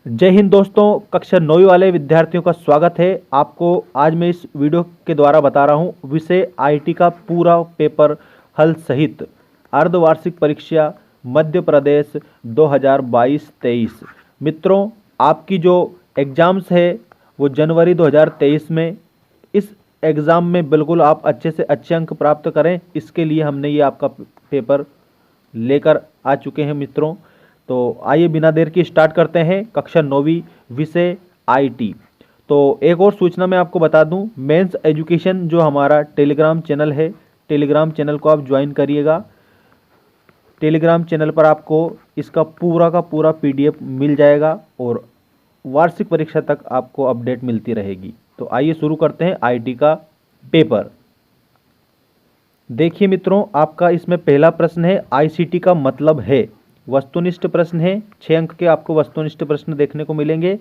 जय हिंद दोस्तों। कक्षा 9वीं वाले विद्यार्थियों का स्वागत है। आपको आज मैं इस वीडियो के द्वारा बता रहा हूं विषय आईटी का पूरा पेपर हल सहित अर्धवार्षिक परीक्षा मध्य प्रदेश 2022-23। मित्रों, आपकी जो एग्ज़ाम्स है वो जनवरी 2023 में। इस एग्ज़ाम में बिल्कुल आप अच्छे से अच्छे अंक प्राप्त करें, इसके लिए हमने ये आपका पेपर लेकर आ चुके हैं मित्रों। तो आइए बिना देर के स्टार्ट करते हैं कक्षा 9वीं विषय आईटी। तो एक और सूचना मैं आपको बता दूं, मेंस एजुकेशन जो हमारा टेलीग्राम चैनल है, टेलीग्राम चैनल को आप ज्वाइन करिएगा। टेलीग्राम चैनल पर आपको इसका पूरा का पूरा पीडीएफ मिल जाएगा और वार्षिक परीक्षा तक आपको अपडेट मिलती रहेगी। तो आइए शुरू करते हैं आईटी का पेपर। देखिए मित्रों, आपका इसमें पहला प्रश्न है आईसीटी का मतलब है। वस्तुनिष्ठ प्रश्न है, 6 अंक के आपको वस्तुनिष्ठ प्रश्न देखने को मिलेंगे।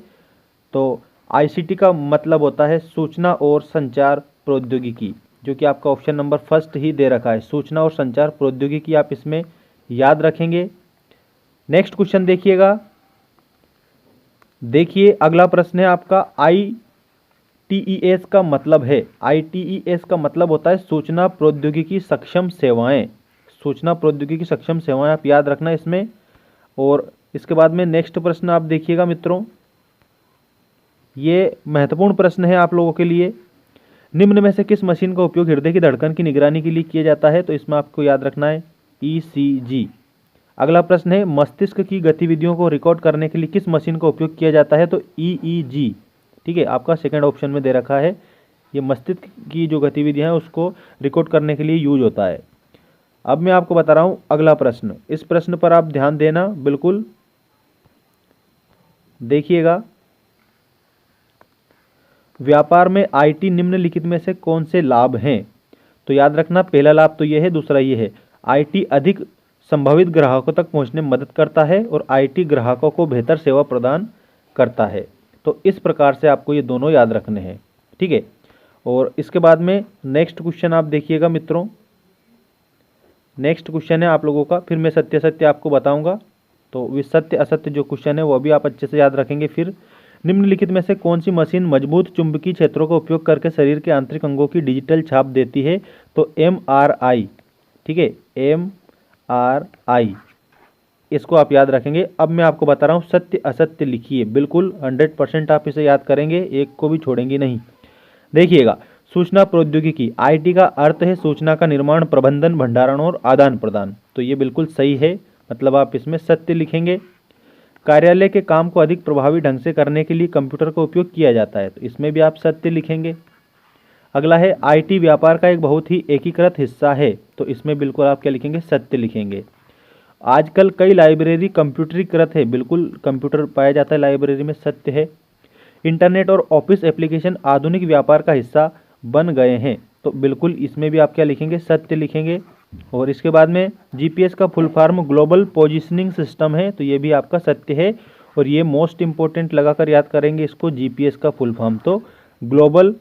तो आईसीटी का मतलब होता है सूचना और संचार प्रौद्योगिकी, जो कि आपका ऑप्शन नंबर फर्स्ट ही दे रखा है। सूचना और संचार प्रौद्योगिकी आप इसमें याद रखेंगे। नेक्स्ट क्वेश्चन देखिएगा। देखिए अगला प्रश्न है आपका आईटीईएस का मतलब है। आईटीईएस का मतलब होता है सूचना प्रौद्योगिकी सक्षम सेवाएं। सूचना प्रौद्योगिकी सक्षम सेवाएं आप याद रखना इसमें। और इसके बाद में नेक्स्ट प्रश्न आप देखिएगा मित्रों, ये महत्वपूर्ण प्रश्न है आप लोगों के लिए। निम्न में से किस मशीन का उपयोग हृदय की धड़कन की निगरानी के लिए किया जाता है? तो इसमें आपको याद रखना है ईसीजी। अगला प्रश्न है मस्तिष्क की गतिविधियों को रिकॉर्ड करने के लिए किस मशीन का उपयोग किया जाता है? तो ईईजी। ठीक है, आपका सेकंड ऑप्शन में दे रखा है। ये मस्तिष्क की जो गतिविधियां हैं उसको रिकॉर्ड करने के लिए यूज होता है। अब मैं आपको बता रहा हूं अगला प्रश्न। इस प्रश्न पर आप ध्यान देना बिल्कुल, देखिएगा। व्यापार में आईटी निम्नलिखित में से कौन से लाभ हैं? तो याद रखना, पहला लाभ तो ये है, दूसरा ये है। आईटी अधिक संभावित ग्राहकों तक पहुंचने में मदद करता है और आईटी ग्राहकों को बेहतर सेवा प्रदान करता है। तो इस प्रकार से आपको ये दोनों याद रखने हैं। ठीक है, और इसके बाद में नेक्स्ट क्वेश्चन आप देखिएगा मित्रों। नेक्स्ट क्वेश्चन है आप लोगों का, फिर मैं सत्य सत्य आपको बताऊंगा। तो वे सत्य असत्य जो क्वेश्चन है वो भी आप अच्छे से याद रखेंगे। फिर निम्नलिखित में से कौन सी मशीन मजबूत चुंबकीय क्षेत्रों का उपयोग करके शरीर के आंतरिक अंगों की डिजिटल छाप देती है? तो एमआरआई। ठीक है, एमआरआई, इसको आप याद रखेंगे। अब मैं आपको बता रहा हूँ सत्य असत्य लिखिए, बिल्कुल 100% आप इसे याद करेंगे, एक को भी छोड़ेंगे नहीं। देखिएगा, सूचना प्रौद्योगिकी आईटी का अर्थ है सूचना का निर्माण, प्रबंधन, भंडारण और आदान प्रदान। तो ये बिल्कुल सही है, मतलब आप इसमें सत्य लिखेंगे। कार्यालय के काम को अधिक प्रभावी ढंग से करने के लिए कंप्यूटर का उपयोग किया जाता है, तो इसमें भी आप सत्य लिखेंगे। अगला है आईटी व्यापार का एक बहुत ही एकीकृत हिस्सा है, तो इसमें बिल्कुल आप क्या लिखेंगे? सत्य लिखेंगे। आजकल कई लाइब्रेरी कंप्यूटरीकृत है, बिल्कुल कंप्यूटर पाया जाता है लाइब्रेरी में, सत्य है। इंटरनेट और ऑफिस एप्लीकेशन आधुनिक व्यापार का हिस्सा बन गए हैं, तो बिल्कुल इसमें भी आप क्या लिखेंगे? सत्य लिखेंगे। और इसके बाद में जीपीएस का full form global positioning system है, तो ये भी आपका सत्य है। और ये मोस्ट इंपॉर्टेंट लगाकर याद करेंगे इसको, जीपीएस का फुल फॉर्म तो ग्लोबल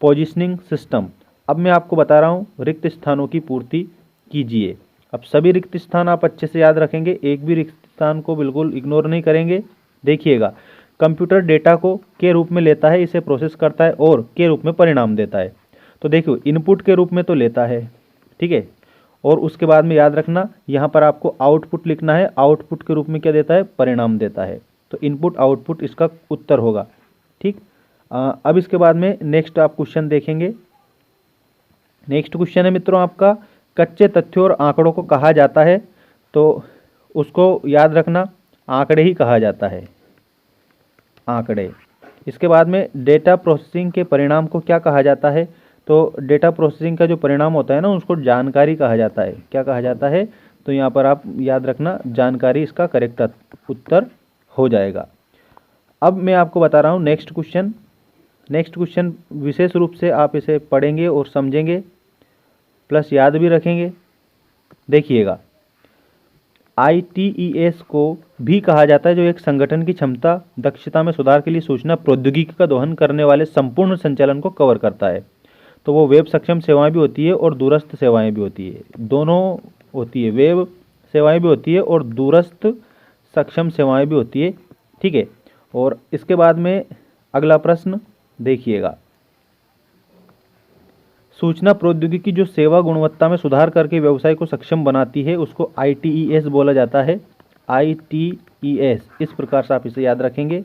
पोजिशनिंग सिस्टम। अब मैं आपको बता रहा हूँ रिक्त स्थानों की पूर्ति कीजिए। अब सभी रिक्त स्थान आप अच्छे से याद रखेंगे, एक भी रिक्त स्थान को बिल्कुल इग्नोर नहीं करेंगे। देखिएगा, कंप्यूटर डेटा को के रूप में लेता है, इसे प्रोसेस करता है और के रूप में परिणाम देता है। तो देखो, इनपुट के रूप में तो लेता है, ठीक है, और उसके बाद में याद रखना यहाँ पर आपको आउटपुट लिखना है। आउटपुट के रूप में क्या देता है? परिणाम देता है। तो इनपुट आउटपुट इसका उत्तर होगा। ठीक, अब इसके बाद में नेक्स्ट आप क्वेश्चन देखेंगे। नेक्स्ट क्वेश्चन है मित्रों आपका, कच्चे तथ्यों और आंकड़ों को कहा जाता है? तो उसको याद रखना, आंकड़े ही कहा जाता है, आंकड़े। इसके बाद में डेटा प्रोसेसिंग के परिणाम को क्या कहा जाता है? तो डेटा प्रोसेसिंग का जो परिणाम होता है ना, उसको जानकारी कहा जाता है। क्या कहा जाता है? तो यहाँ पर आप याद रखना, जानकारी इसका करेक्ट उत्तर हो जाएगा। अब मैं आपको बता रहा हूँ नेक्स्ट क्वेश्चन। नेक्स्ट क्वेश्चन विशेष रूप से आप इसे पढ़ेंगे और समझेंगे प्लस याद भी रखेंगे। देखिएगा, आईटीईएस को भी कहा जाता है जो एक संगठन की क्षमता दक्षता में सुधार के लिए सूचना प्रौद्योगिकी का दोहन करने वाले संपूर्ण संचालन को कवर करता है। तो वो वेब सक्षम सेवाएं भी होती है और दूरस्थ सेवाएं भी होती है, दोनों होती है। वेब सेवाएं भी होती है और दूरस्थ सक्षम सेवाएं भी होती है। ठीक है, और इसके बाद में अगला प्रश्न देखिएगा, सूचना प्रौद्योगिकी जो सेवा गुणवत्ता में सुधार करके व्यवसाय को सक्षम बनाती है उसको ITES बोला जाता है, ITES। इस प्रकार से आप इसे याद रखेंगे।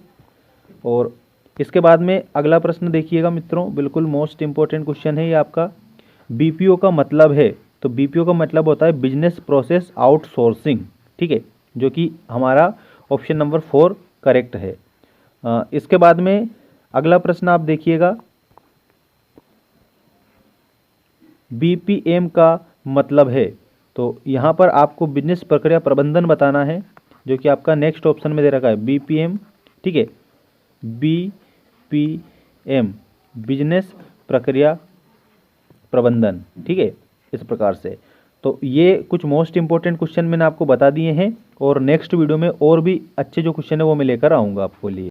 और इसके बाद में अगला प्रश्न देखिएगा मित्रों, बिल्कुल मोस्ट इंपॉर्टेंट क्वेश्चन है ये आपका। BPO का मतलब है, तो BPO का मतलब होता है बिजनेस प्रोसेस आउटसोर्सिंग, ठीक है, जो कि हमारा ऑप्शन नंबर 4 करेक्ट है। इसके बाद में अगला प्रश्न आप देखिएगा, BPM का मतलब है, तो यहाँ पर आपको बिजनेस प्रक्रिया प्रबंधन बताना है, जो कि आपका नेक्स्ट ऑप्शन में दे रखा है BPM, ठीक है, BPM बिजनेस प्रक्रिया प्रबंधन, ठीक है, इस प्रकार से। तो ये कुछ मोस्ट इंपॉर्टेंट क्वेश्चन मैंने आपको बता दिए हैं, और नेक्स्ट वीडियो में और भी अच्छे जो क्वेश्चन है वो मैं लेकर आऊँगा आपको लिए।